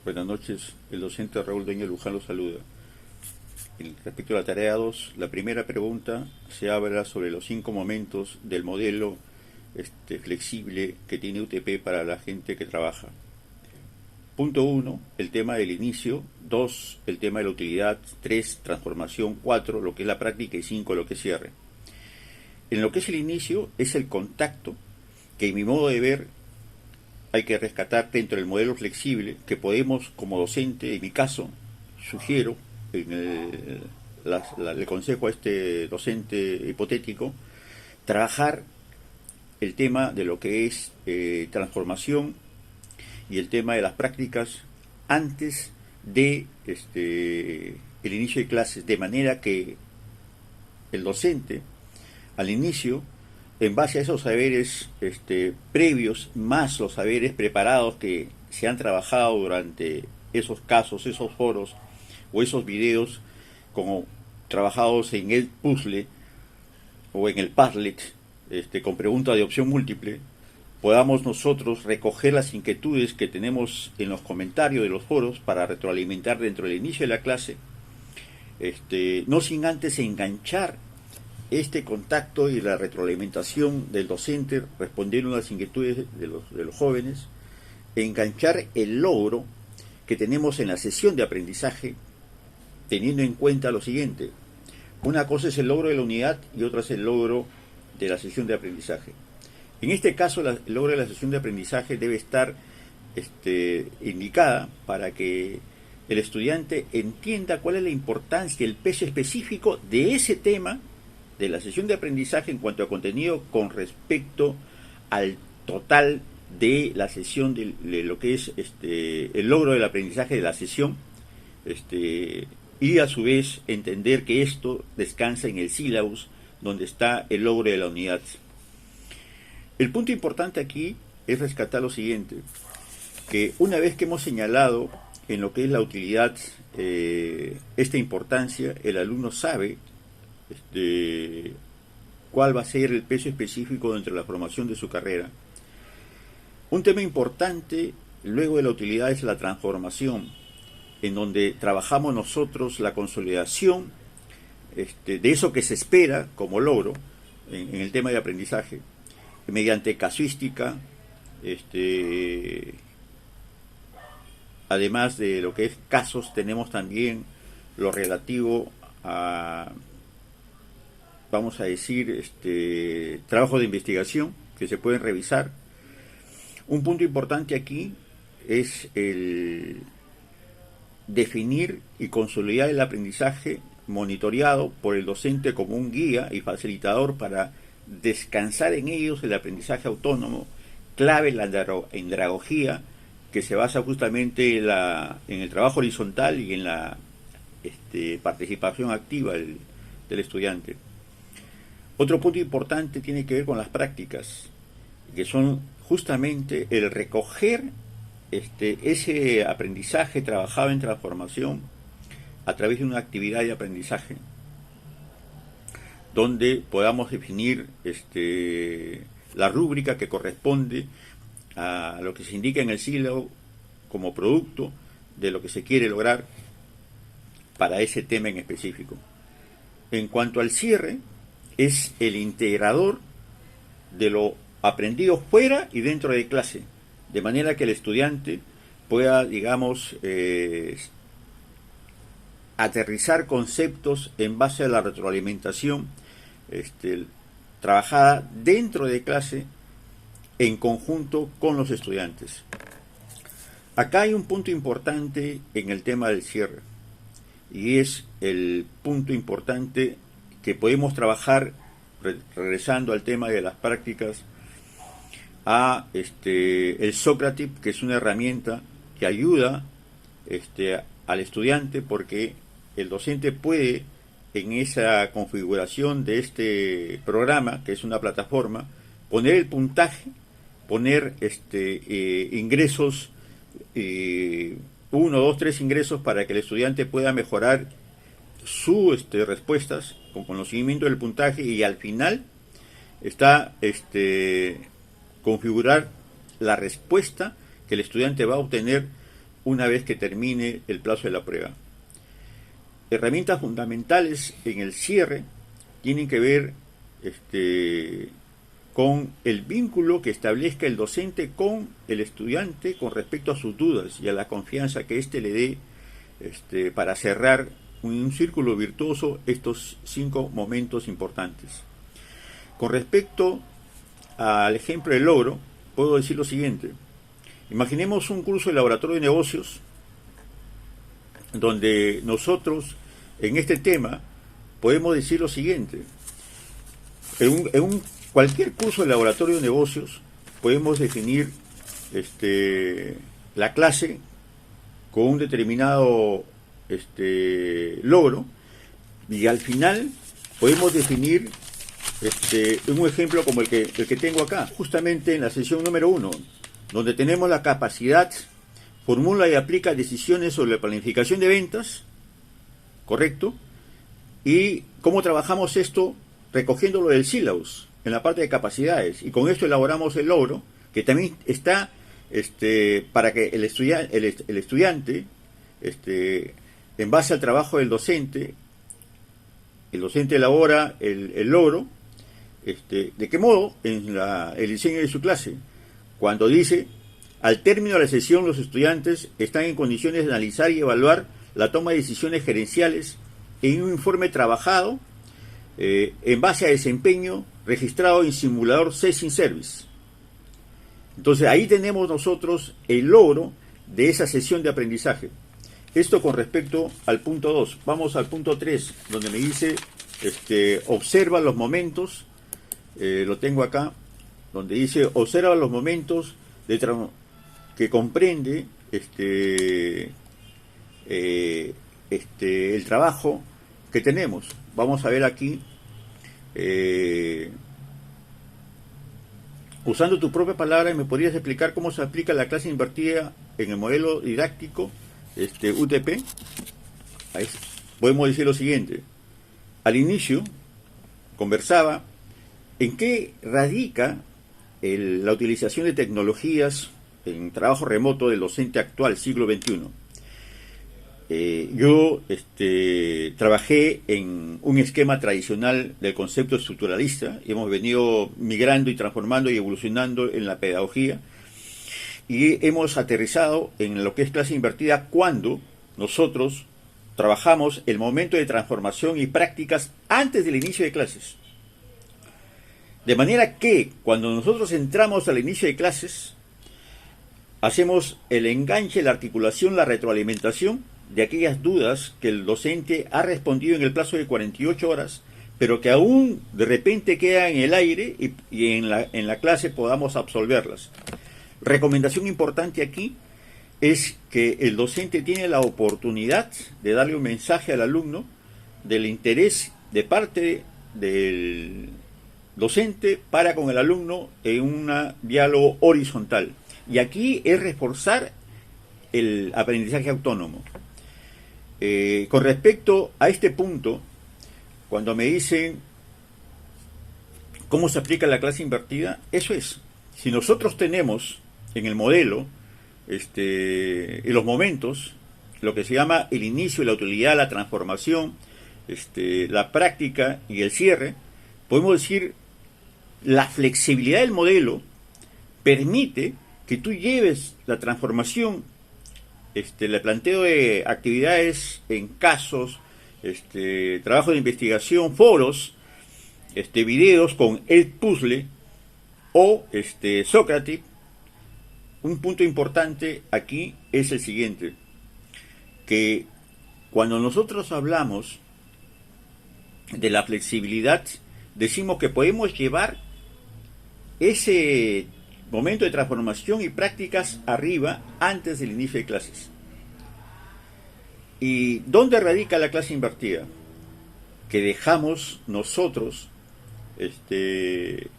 Buenas noches, el docente Raúl Deña Luján lo saluda. Respecto a la tarea 2, la primera pregunta se habla sobre los 5 momentos del modelo flexible que tiene UTP para la gente que trabaja. Punto 1, el tema del inicio. 2, el tema de la utilidad. 3, transformación. 4, lo que es la práctica. Y 5, lo que es cierre. En lo que es el inicio, es el contacto que, en mi modo de ver, hay que rescatar dentro del modelo flexible, que podemos, como docente, en mi caso, sugiero, le consejo a este docente hipotético, trabajar el tema de lo que es transformación y el tema de las prácticas antes de el inicio de clases, de manera que el docente, al inicio, en base a esos saberes previos, más los saberes preparados que se han trabajado durante esos casos, esos foros o esos videos, como trabajados en el puzzle o en el Padlet, con pregunta de opción múltiple, podamos nosotros recoger las inquietudes que tenemos en los comentarios de los foros para retroalimentar dentro del inicio de la clase, no sin antes enganchar este contacto y la retroalimentación del docente, respondiendo a las inquietudes de los jóvenes, enganchar el logro que tenemos en la sesión de aprendizaje, teniendo en cuenta lo siguiente: una cosa es el logro de la unidad y otra es el logro de la sesión de aprendizaje. En este caso, el logro de la sesión de aprendizaje debe estar indicada para que el estudiante entienda cuál es la importancia, el peso específico de ese tema de la sesión de aprendizaje en cuanto a contenido con respecto al total de la sesión de lo que es el logro del aprendizaje de la sesión, y a su vez entender que esto descansa en el sílabus donde está el logro de la unidad. El punto importante aquí es rescatar lo siguiente: que una vez que hemos señalado en lo que es la utilidad esta importancia, el alumno sabe cuál va a ser el peso específico dentro de la formación de su carrera. Un tema importante luego de la utilidad es la transformación, en donde trabajamos nosotros la consolidación de eso que se espera como logro en el tema de aprendizaje, mediante casuística, además de lo que es casos, tenemos también lo relativo a, vamos a decir, trabajo de investigación que se pueden revisar. Un punto importante aquí es el definir y consolidar el aprendizaje monitoreado por el docente como un guía y facilitador para descansar en ellos el aprendizaje autónomo, clave en la andragogía, que se basa justamente en el trabajo horizontal y en la participación activa del estudiante. Otro punto importante tiene que ver con las prácticas, que son justamente el recoger ese aprendizaje trabajado en transformación a través de una actividad de aprendizaje, donde podamos definir la rúbrica que corresponde a lo que se indica en el sílabo como producto de lo que se quiere lograr para ese tema en específico. En cuanto al cierre, es el integrador de lo aprendido fuera y dentro de clase, de manera que el estudiante pueda, digamos, aterrizar conceptos en base a la retroalimentación trabajada dentro de clase en conjunto con los estudiantes. Acá hay un punto importante en el tema del cierre, y es el punto importante que podemos trabajar, regresando al tema de las prácticas, a el Socratip, que es una herramienta que ayuda al estudiante, porque el docente puede, en esa configuración de este programa, que es una plataforma, poner el puntaje, poner ingresos, 1, 2, 3 ingresos, para que el estudiante pueda mejorar sus respuestas con conocimiento del puntaje, y al final está configurar la respuesta que el estudiante va a obtener una vez que termine el plazo de la prueba. Herramientas fundamentales en el cierre tienen que ver con el vínculo que establezca el docente con el estudiante con respecto a sus dudas y a la confianza que éste le dé para cerrar un círculo virtuoso estos 5 momentos importantes. Con respecto al ejemplo del logro, puedo decir lo siguiente. Imaginemos un curso de laboratorio de negocios donde nosotros en este tema podemos decir lo siguiente. En cualquier curso de laboratorio de negocios podemos definir la clase con un determinado logro, y al final podemos definir un ejemplo como el que tengo acá, justamente en la sesión número 1, donde tenemos la capacidad, formula y aplica decisiones sobre la planificación de ventas, ¿correcto? Y cómo trabajamos esto recogiéndolo del sílabus en la parte de capacidades, y con esto elaboramos el logro, que también está para que el estudiante en base al trabajo del docente, el docente elabora el logro. ¿De qué modo? En el diseño de su clase, cuando dice: al término de la sesión los estudiantes están en condiciones de analizar y evaluar la toma de decisiones gerenciales en un informe trabajado en base a desempeño registrado en simulador Session Service. Entonces ahí tenemos nosotros el logro de esa sesión de aprendizaje. Esto con respecto al punto 2. Vamos al punto 3, donde me dice observa los momentos. Lo tengo acá, donde dice: observa los momentos que comprende el trabajo que tenemos. Vamos a ver aquí, usando tu propia palabra, ¿me podrías explicar cómo se aplica la clase invertida en el modelo didáctico UTP? Ahí podemos decir lo siguiente. Al inicio conversaba en qué radica la utilización de tecnologías en trabajo remoto del docente actual, siglo XXI. Yo trabajé en un esquema tradicional del concepto estructuralista, y hemos venido migrando y transformando y evolucionando en la pedagogía, y hemos aterrizado en lo que es clase invertida cuando nosotros trabajamos el momento de transformación y prácticas antes del inicio de clases. De manera que cuando nosotros entramos al inicio de clases, hacemos el enganche, la articulación, la retroalimentación de aquellas dudas que el docente ha respondido en el plazo de 48 horas, pero que aún de repente quedan en el aire y en la clase podamos absolverlas. Recomendación importante aquí es que el docente tiene la oportunidad de darle un mensaje al alumno del interés de parte del docente para con el alumno en un diálogo horizontal. Y aquí es reforzar el aprendizaje autónomo. Con respecto a este punto, cuando me dicen cómo se aplica la clase invertida, eso es. Si nosotros tenemos en el modelo, en los momentos, lo que se llama el inicio, la utilidad, la transformación, la práctica y el cierre, podemos decir, la flexibilidad del modelo permite que tú lleves la transformación, el planteo de actividades en casos, trabajo de investigación, foros, videos con el puzzle o Sócrates. Un punto importante aquí es el siguiente, que cuando nosotros hablamos de la flexibilidad, decimos que podemos llevar ese momento de transformación y prácticas arriba antes del inicio de clases. ¿Y dónde radica la clase invertida? Que dejamos nosotros el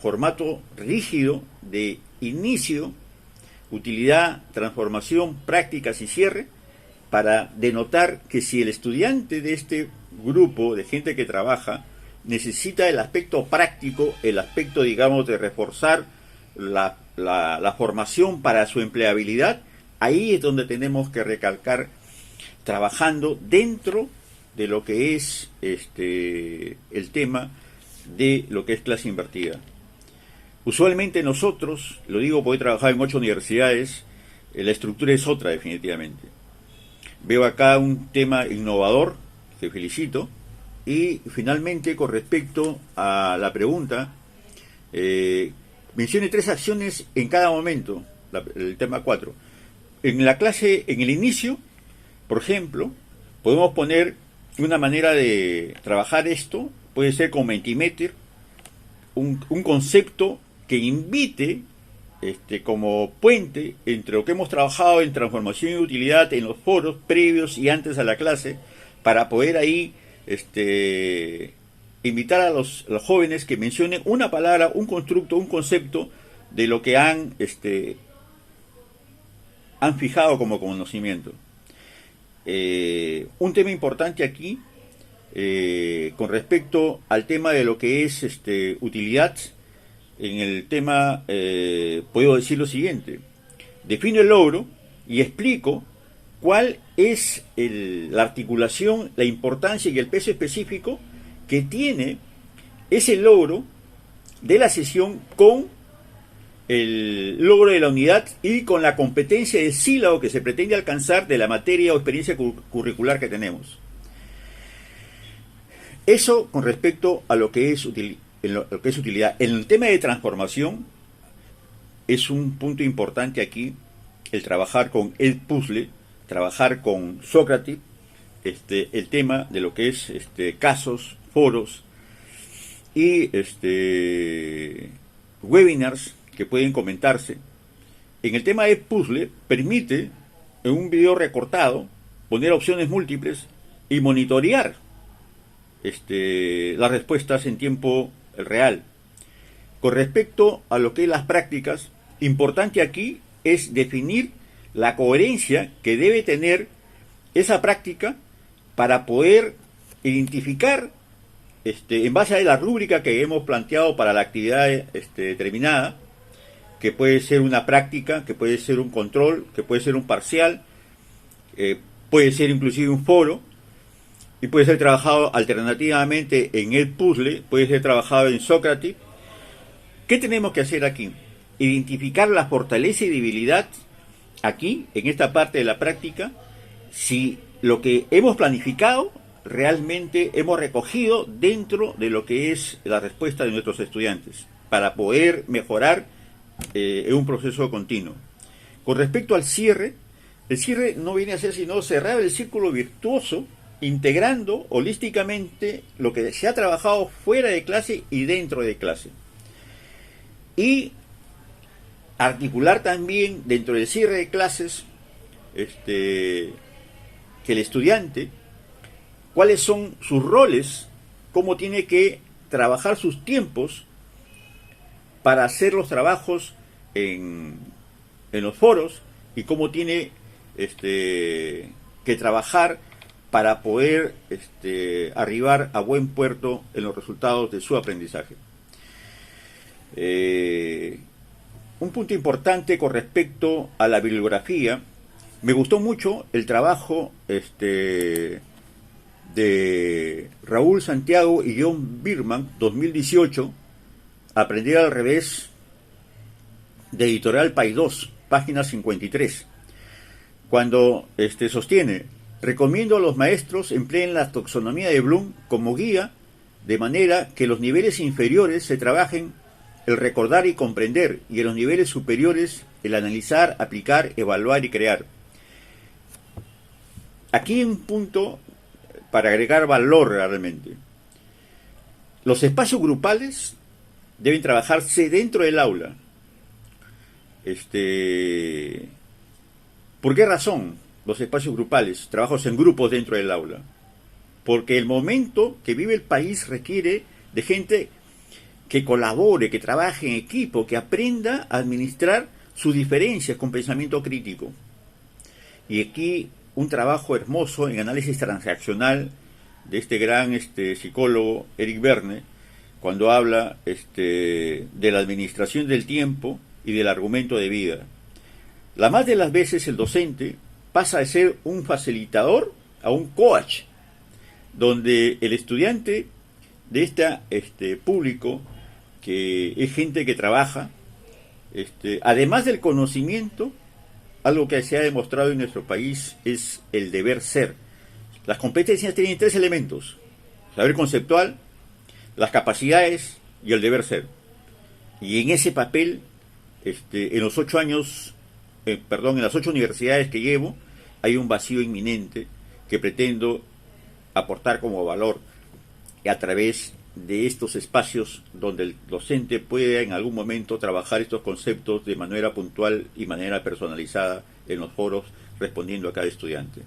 formato rígido de inicio, utilidad, transformación, prácticas y cierre, para denotar que si el estudiante de este grupo de gente que trabaja necesita el aspecto práctico, el aspecto, digamos, de reforzar la formación para su empleabilidad, ahí es donde tenemos que recalcar, trabajando dentro de lo que es el tema de lo que es clase invertida. Usualmente nosotros, lo digo porque he trabajado en 8 universidades, la estructura es otra definitivamente. Veo acá un tema innovador, que felicito, y finalmente con respecto a la pregunta, mencione 3 acciones en cada momento, el tema 4. En la clase, en el inicio, por ejemplo, podemos poner una manera de trabajar esto, puede ser con Mentimeter, un concepto que invite como puente entre lo que hemos trabajado en transformación y utilidad en los foros previos y antes a la clase, para poder ahí invitar a los jóvenes que mencionen una palabra, un constructo, un concepto de lo que han fijado como conocimiento. Un tema importante aquí, con respecto al tema de lo que es utilidad, en el tema puedo decir lo siguiente: defino el logro y explico cuál es la articulación, la importancia y el peso específico que tiene ese logro de la sesión con el logro de la unidad y con la competencia de sílabo que se pretende alcanzar de la materia o experiencia curricular que tenemos. Eso con respecto a lo que es utilidad. En el tema de transformación es un punto importante aquí el trabajar con el puzzle, trabajar con Sócrates, el tema de lo que es casos, foros y webinars que pueden comentarse. En el tema de puzzle permite en un video recortado poner opciones múltiples y monitorear las respuestas en tiempo real. Con respecto a lo que es las prácticas, importante aquí es definir la coherencia que debe tener esa práctica para poder identificar, en base a la rúbrica que hemos planteado para la actividad determinada, que puede ser una práctica, que puede ser un control, que puede ser un parcial, puede ser inclusive un foro, y puede ser trabajado alternativamente en el puzzle, puede ser trabajado en Sócrates. ¿Qué tenemos que hacer aquí? Identificar la fortaleza y debilidad aquí, en esta parte de la práctica, si lo que hemos planificado realmente hemos recogido dentro de lo que es la respuesta de nuestros estudiantes, para poder mejorar en un proceso continuo. Con respecto al cierre, el cierre no viene a ser sino cerrar el círculo virtuoso, integrando holísticamente lo que se ha trabajado fuera de clase y dentro de clase. Y articular también dentro del cierre de clases que el estudiante, cuáles son sus roles, cómo tiene que trabajar sus tiempos para hacer los trabajos en los foros y cómo tiene que trabajar para poder arribar a buen puerto en los resultados de su aprendizaje. Un punto importante con respecto a la bibliografía, me gustó mucho el trabajo de Raúl Santiago y John Birman, 2018, Aprender al revés, de Editorial Paidós, página 53, cuando sostiene: recomiendo a los maestros empleen la taxonomía de Bloom como guía, de manera que los niveles inferiores se trabajen el recordar y comprender, y en los niveles superiores el analizar, aplicar, evaluar y crear. Aquí hay un punto para agregar valor realmente. Los espacios grupales deben trabajarse dentro del aula. ¿Por qué razón los espacios grupales, trabajos en grupos dentro del aula? Porque el momento que vive el país requiere de gente que colabore, que trabaje en equipo, que aprenda a administrar sus diferencias con pensamiento crítico. Y aquí un trabajo hermoso en análisis transaccional de este gran psicólogo Eric Verne, cuando habla de la administración del tiempo y del argumento de vida. La más de las veces el docente pasa de ser un facilitador a un coach, donde el estudiante de este público, que es gente que trabaja, además del conocimiento, algo que se ha demostrado en nuestro país es el deber ser. Las competencias tienen 3 elementos: saber conceptual, las capacidades y el deber ser. Y en ese papel, en los 8 años, en las 8 universidades que llevo, hay un vacío inminente que pretendo aportar como valor a través de estos espacios donde el docente pueda en algún momento trabajar estos conceptos de manera puntual y manera personalizada en los foros, respondiendo a cada estudiante.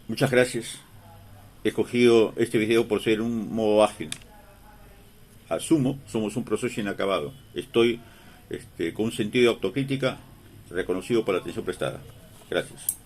Muchas gracias. He escogido este video por ser un modo ágil. Asumo, somos un proceso inacabado. Estoy con un sentido de autocrítica reconocido por la atención prestada. Gracias.